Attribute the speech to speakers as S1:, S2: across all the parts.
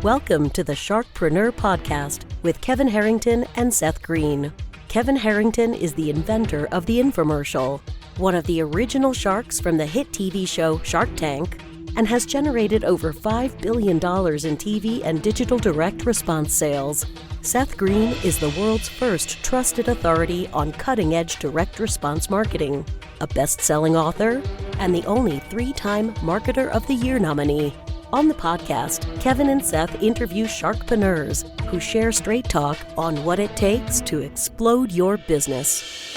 S1: Welcome to the Sharkpreneur podcast with Kevin Harrington and Seth Greene. Kevin Harrington is the inventor of the infomercial, one of the original sharks from the hit TV show Shark Tank, and has generated over $5 billion in TV and digital direct response sales. Seth Greene is the world's first trusted authority on cutting-edge direct response marketing, a best-selling author, and the only 3-time Marketer of the Year nominee. On the podcast, Kevin and Seth interview sharkpreneurs who share straight talk on what it takes to explode your business.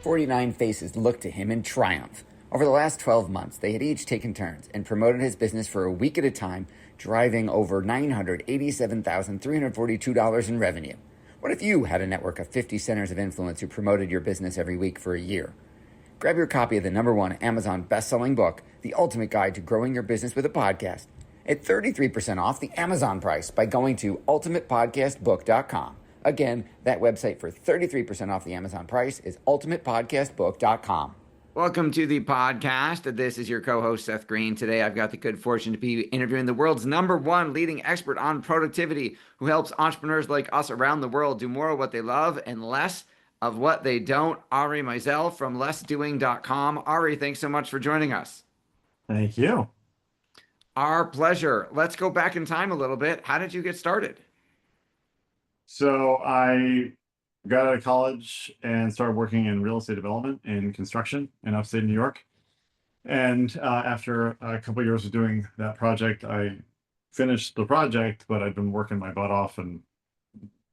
S2: 49 faces looked to him in triumph. Over the last 12 months, they had each taken turns and promoted his business for a week at a time, driving over $987,342 in revenue. What if you had a network of 50 centers of influence who promoted your business every week for a year? Grab your copy of the #1 Amazon best-selling book, The Ultimate Guide to Growing Your Business with a Podcast, at 33% off the Amazon price by going to ultimatepodcastbook.com. Again, that website for 33% off the Amazon price is ultimatepodcastbook.com. Welcome to the podcast. This is your co-host, Seth Greene. Today, I've got the good fortune to be interviewing the world's #1 leading expert on productivity who helps entrepreneurs like us around the world do more of what they love and less of what they don't. Ari Meisel from lessdoing.com. Ari, thanks so much for joining us.
S3: Thank you.
S2: Our pleasure. Let's go back in time a little bit. How did you get started?
S3: So I got out of college and started working in real estate development and construction in upstate New York. And after a couple of years of doing that project, I finished the project, but I'd been working my butt off and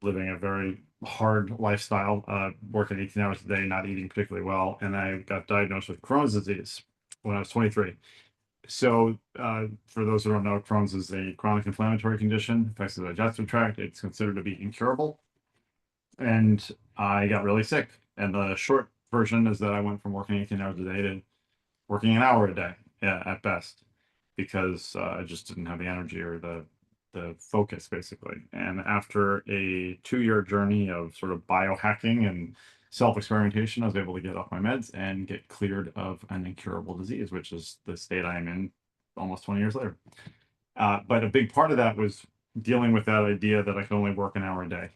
S3: living a very hard lifestyle, working 18 hours a day, not eating particularly well. And I got diagnosed with Crohn's disease when I was 23. So for those who don't know, Crohn's is a chronic inflammatory condition, affects the digestive tract. It's considered to be incurable. And I got really sick. And the short version is that I went from working 18 hours a day to working an hour a day at best, because I just didn't have the energy or the focus, basically. And after a 2-year journey of sort of biohacking and self-experimentation, I was able to get off my meds and get cleared of an incurable disease, which is the state I am in almost 20 years later. But a big part of that was dealing with that idea that I could only work an hour a day,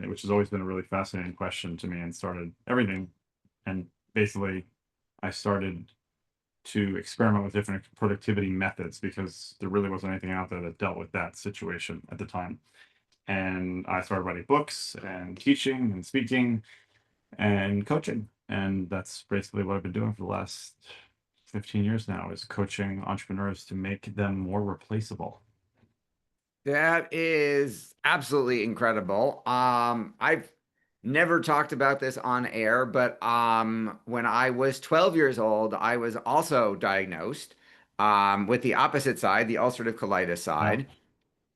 S3: which has always been a really fascinating question to me, and started everything. And basically, I started to experiment with different productivity methods because there really wasn't anything out there that dealt with that situation at the time. And I started writing books and teaching and speaking and coaching. And that's basically what I've been doing for the last 15 years now, is coaching entrepreneurs to make them more replaceable.
S2: That is absolutely incredible. I've never talked about this on air, but when I was 12 years old, I was also diagnosed with the opposite side, the ulcerative colitis side,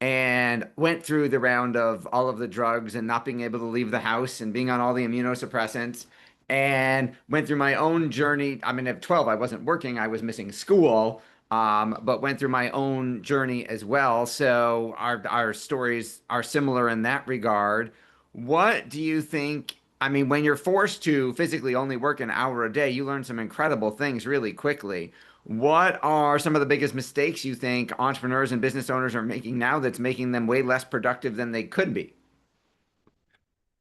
S2: and went through the round of all of the drugs and not being able to leave the house and being on all the immunosuppressants, and went through my own journey. I mean, at 12, I wasn't working, I was missing school, but went through my own journey as well. So our stories are similar in that regard. What do you think? I mean, when you're forced to physically only work an hour a day, you learn some incredible things really quickly. What are some of the biggest mistakes you think entrepreneurs and business owners are making now that's making them way less productive than they could be?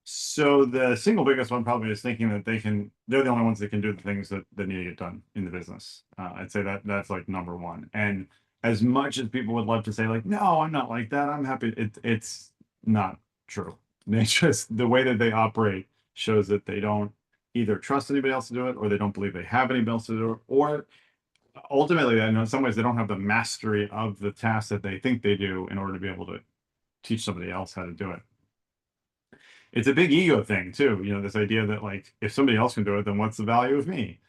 S3: So the single biggest one probably is thinking that they're the only ones that can do the things that need to get done in the business. I'd say that's like #1. And as much as people would love to say like, no, I'm not like that, I'm happy, it's not true. It's just the way that they operate shows that they don't either trust anybody else to do it, or they don't believe they have anybody else to do it, or ultimately, I know in some ways they don't have the mastery of the task that they think they do in order to be able to teach somebody else how to do it. It's a big ego thing too, this idea that like, if somebody else can do it, then what's the value of me?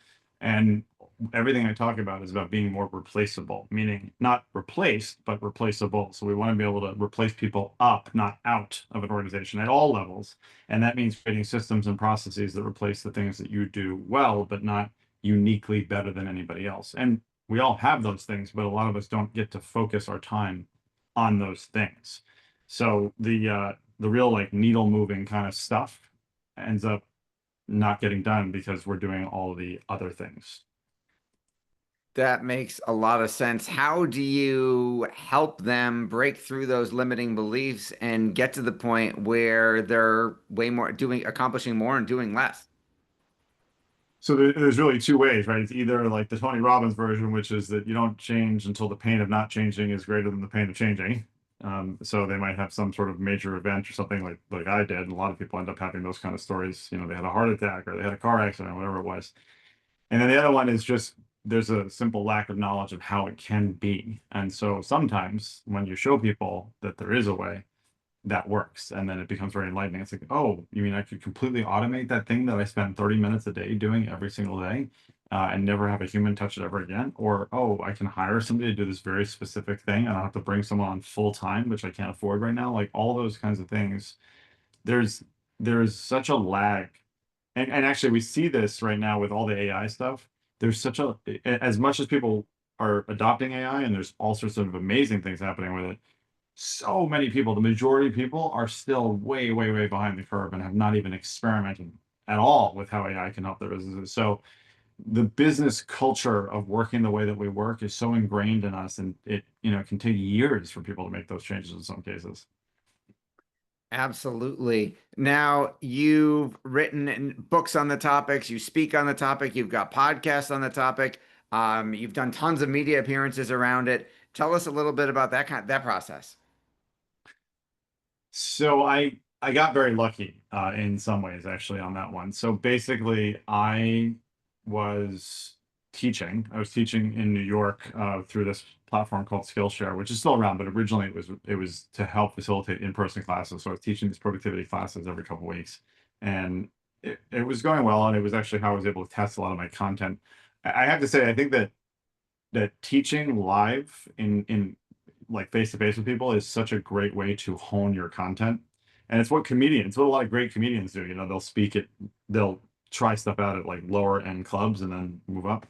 S3: And everything I talk about is about being more replaceable, meaning not replaced, but replaceable. So we want to be able to replace people up, not out of an organization at all levels. And that means creating systems and processes that replace the things that you do well, but not uniquely better than anybody else. And we all have those things, but a lot of us don't get to focus our time on those things. So the real like needle moving kind of stuff ends up not getting done because we're doing all the other things.
S2: That makes a lot of sense. How do you help them break through those limiting beliefs and get to the point where they're way more accomplishing more and doing less?
S3: So there's really two ways, right? It's either like the Tony Robbins version, which is that you don't change until the pain of not changing is greater than the pain of changing. So they might have some sort of major event or something like I did. And a lot of people end up having those kind of stories. You know, they had a heart attack or they had a car accident, whatever it was. And then the other one is just there's a simple lack of knowledge of how it can be. And so sometimes when you show people that there is a way, that works. And then it becomes very enlightening. It's like, oh, you mean I could completely automate that thing that I spend 30 minutes a day doing every single day and never have a human touch it ever again? Or, oh, I can hire somebody to do this very specific thing. I don't have to bring someone on full time, which I can't afford right now. Like all those kinds of things. There's there's such a lag. And actually we see this right now with all the AI stuff. There's such a as much as people are adopting AI and there's all sorts of amazing things happening with it, so many people, the majority of people are still way, way, way behind the curve and have not even experimented at all with how AI can help their businesses. So the business culture of working the way that we work is so ingrained in us, and it, can take years for people to make those changes in some cases.
S2: Absolutely. Now, you've written books on the topics, you speak on the topic, you've got podcasts on the topic, you've done tons of media appearances around it. Tell us a little bit about that process.
S3: So I got very lucky in some ways actually on that one. So basically, was I was teaching in New York through this platform called Skillshare, which is still around, but originally it was to help facilitate in-person classes. So I was teaching these productivity classes every couple of weeks, and it was going well, and it was actually how I was able to test a lot of my content. I have to say, I think that teaching live in like face to face with people is such a great way to hone your content. And it's what a lot of great comedians do. They'll try stuff out at like lower end clubs and then move up.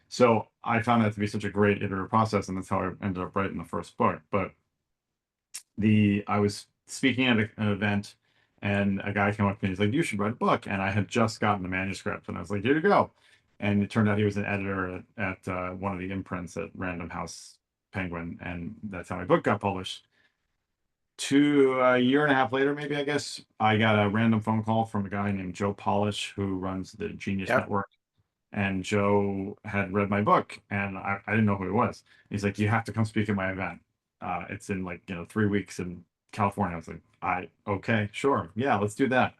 S3: So I found that to be such a great iterative process, and that's how I ended up writing the first book. But I was speaking at an event, and a guy came up to me. He's like, "You should write a book." And I had just gotten the manuscript, and I was like, "Here you go." And it turned out he was an editor at one of the imprints at Random House Penguin, and that's how my book got published. A year and a half later, maybe I guess, I got a random phone call from a guy named Joe Polish who runs the Genius
S2: Yep.
S3: Network, and Joe had read my book, and I didn't know who he was. He's like, "You have to come speak at my event. It's in like 3 weeks in California." I was like, okay, sure, yeah, let's do that."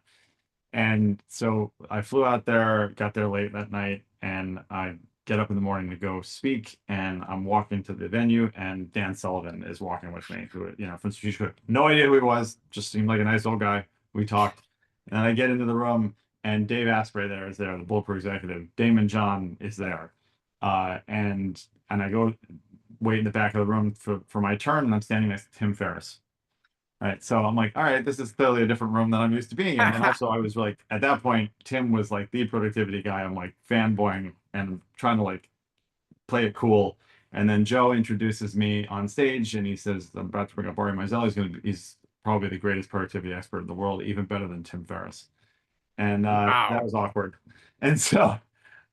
S3: And so I flew out there, got there late that night, and I get up in the morning to go speak. And I'm walking to the venue, and Dan Sullivan is walking with me, who, from Strategic Cook. No idea who he was, just seemed like a nice old guy. We talked. And then I get into the room, and Dave Asprey is there, the Bulletproof executive. Damon John is there. And I go wait in the back of the room for my turn, and I'm standing next to Tim Ferriss. Right. So I'm like, all right, this is clearly a different room than I'm used to being in. And also I was like, at that point, Tim was like the productivity guy. I'm like fanboying and trying to like play it cool. And then Joe introduces me on stage, and he says, "I'm about to bring up Ari Meisel. He's probably the greatest productivity expert in the world, even better than Tim Ferriss." And that
S2: Wow.
S3: was awkward. And so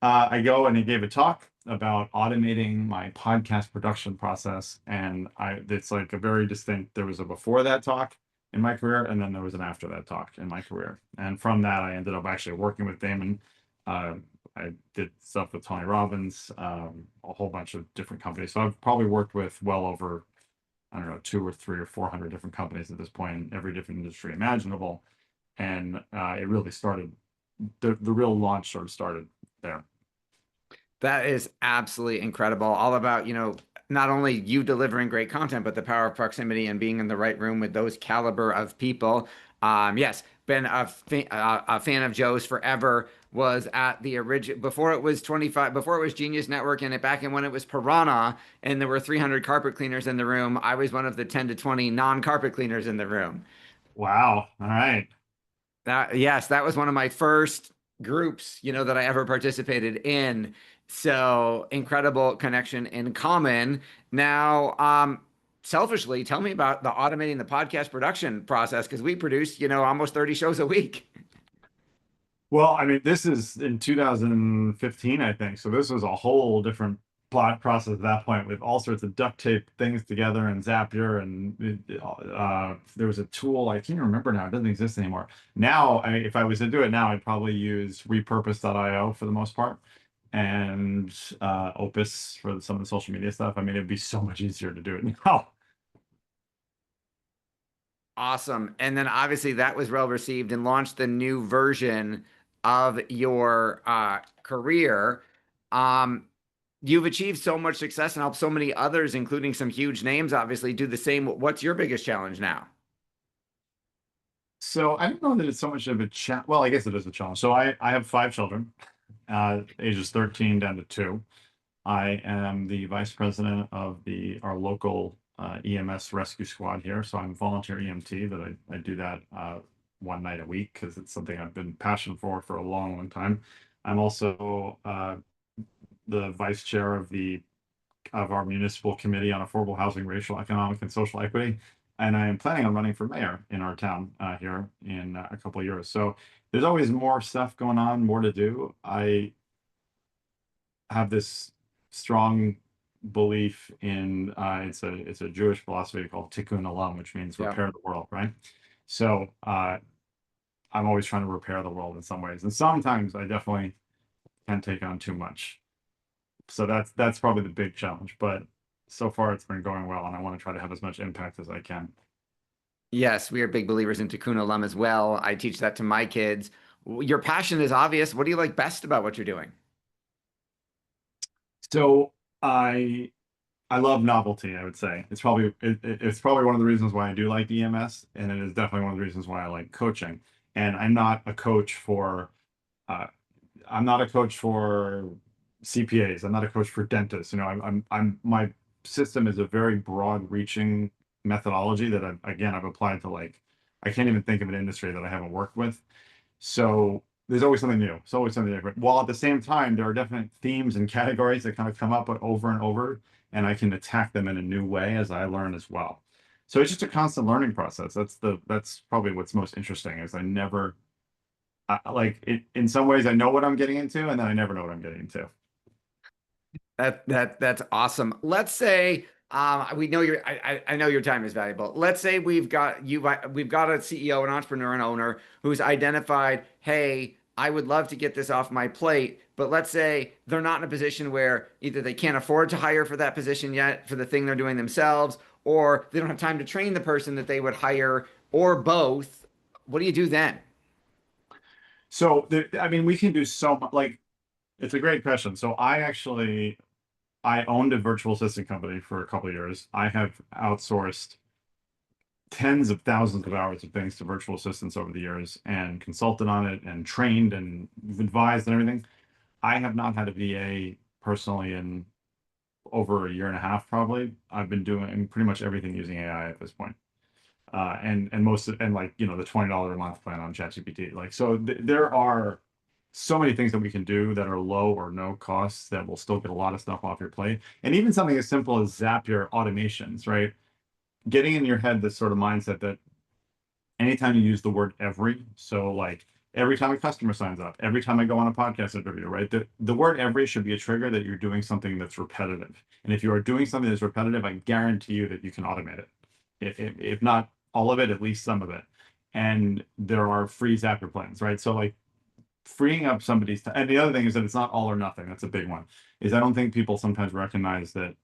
S3: I go, and he gave a talk about automating my podcast production process. And it's like a very distinct, there was a before that talk in my career, and then there was an after that talk in my career. And from that, I ended up actually working with Damon. I did stuff with Tony Robbins, a whole bunch of different companies. So I've probably worked with well over, I don't know, 200 or 300 or 400 different companies at this point in every different industry imaginable. And it really started, the real launch sort of started there.
S2: That is absolutely incredible. All about, not only you delivering great content, but the power of proximity and being in the right room with those caliber of people. Yes, been a fan of Joe's forever. Was at the original before it was 25, before it was Genius Network, and back in when it was Piranha, and there were 300 carpet cleaners in the room. I was one of the 10 to 20 non-carpet cleaners in the room.
S3: Wow. All right.
S2: Yes, that was one of my first groups, that I ever participated in. So incredible connection in common. Now, selfishly, tell me about the automating the podcast production process, because we produce, almost 30 shows a week.
S3: Well, I mean, this is in 2015, I think. So this was a whole different plot process at that point with all sorts of duct tape things together and Zapier, and there was a tool, I can't remember now, it doesn't exist anymore. Now, if I was to do it now, I'd probably use repurpose.io for the most part, and Opus for some of the social media stuff. I mean, it'd be so much easier to do it now.
S2: Awesome. And then obviously that was well received and launched the new version of your career. Um, you've achieved so much success and helped so many others, including some huge names, obviously, do the same. What's your biggest challenge now?
S3: So I don't know that it's so much of a challenge. Well, I guess it is a challenge. So I have 5 children, ages 13 down to 2. I am the vice president of our local EMS rescue squad here. So I'm volunteer EMT, that I do that one night a week because it's something I've been passionate for a long, long time. I'm also the vice chair of our municipal committee on affordable housing, racial, economic, and social equity. And I am planning on running for mayor in our town here in a couple of years. So there's always more stuff going on, more to do. I have this strong belief in it's a Jewish philosophy called Tikkun Olam, which means
S2: Yeah.
S3: repair the world, right? So I'm always trying to repair the world in some ways, and sometimes I definitely can take on too much. So that's probably the big challenge, but so far it's been going well, and I want to try to have as much impact as I can.
S2: Yes, we are big believers in Tikkun Olam as well. I teach that to my kids. Your passion is obvious. What do you like best about what you're doing?
S3: So I love novelty, I would say. It's probably one of the reasons why I do like EMS, and it is definitely one of the reasons why I like coaching. And uh, I'm not a coach for CPAs. I'm not a coach for dentists. You know, my system is a very broad-reaching methodology that I've applied to, like, I can't even think of an industry that I haven't worked with. So there's always something new. It's always something different. While at the same time, there are definite themes and categories that kind of come up over and over, and I can attack them in a new way as I learn as well. So it's just a constant learning process. That's probably what's most interesting, is I never like it. In some ways, I know what I'm getting into, and then I never know what I'm getting into.
S2: That's awesome. Let's say we know I know your time is valuable. Let's say we've got a CEO, an entrepreneur, an owner who's identified, hey, I would love to get this off my plate, but let's say they're not in a position where either they can't afford to hire for that position yet for the thing they're doing themselves, or they don't have time to train the person that they would hire, or both. What do you do then?
S3: So I mean, we can do so much. Like, it's a great question. So I owned a virtual assistant company for a couple of years. I have outsourced tens of thousands of hours of things to virtual assistants over the years, and consulted on it and trained and advised and everything. I have not had a VA personally in over a year and a half, probably. I've been doing pretty much everything using AI at this point. And like, you know, the $20 a month plan on ChatGPT. Like, so there are so many things that we can do that are low or no costs that will still get a lot of stuff off your plate. And even something as simple as Zapier automations, right? Getting in your head this sort of mindset that anytime you use the word every, so like every time a customer signs up, every time I go on a podcast interview, right? The word every should be a trigger that you're doing something that's repetitive. And if you are doing something that's repetitive, I guarantee you that you can automate it. If not all of it, at least some of it. And there are free Zapier plans, right? So like freeing up somebody's time. And the other thing is that it's not all or nothing. That's a big one. Is I don't think people sometimes recognize that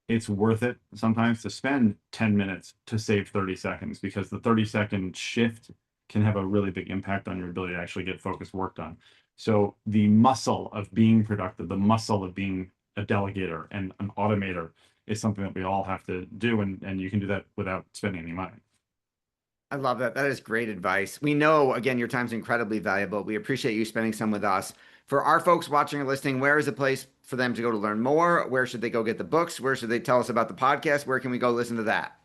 S3: it's worth it sometimes to spend 10 minutes to save 30 seconds, because the 30-second shift can have a really big impact on your ability to actually get focused work done. So the muscle of being productive, the muscle of being a delegator and an automator, is something that we all have to do, and you can do that without spending any money.
S2: I love that. That is great advice. We know, again, your time's incredibly valuable. We appreciate you spending some with us. For our folks watching or listening, where is the place for them to go to learn more? Where should they go get the books? Where should they tell us about the podcast? Where can we go listen to that?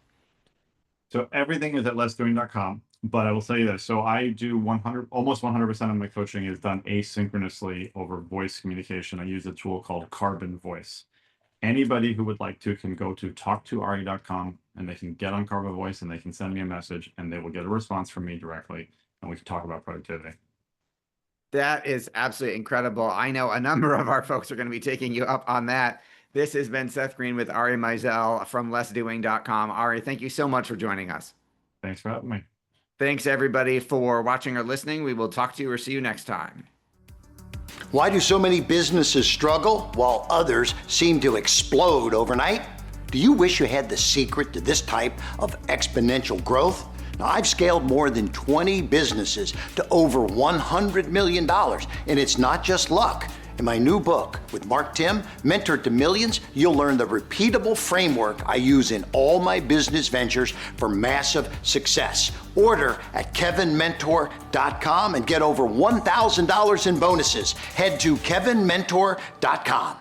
S3: So everything is at letsdoing.com, but I will tell you this. So I do almost 100% of my coaching is done asynchronously over voice communication. I use a tool called Carbon Voice. Anybody who would like to can go to talktoari.com, and they can get on Carbon Voice, and they can send me a message, and they will get a response from me directly, and we can talk about productivity.
S2: That is absolutely incredible. I know a number of our folks are going to be taking you up on that. This has been Seth Greene with Ari Meisel from lessdoing.com. Ari, thank you so much for joining us.
S3: Thanks for having me.
S2: Thanks, everybody, for watching or listening. We will talk to you or see you next time.
S4: Why do so many businesses struggle while others seem to explode overnight? Do you wish you had the secret to this type of exponential growth? Now, I've scaled more than 20 businesses to over $100 million, and it's not just luck. In my new book with Mark Tim, Mentor to Millions, you'll learn the repeatable framework I use in all my business ventures for massive success. Order at kevinmentor.com and get over $1,000 in bonuses. Head to kevinmentor.com.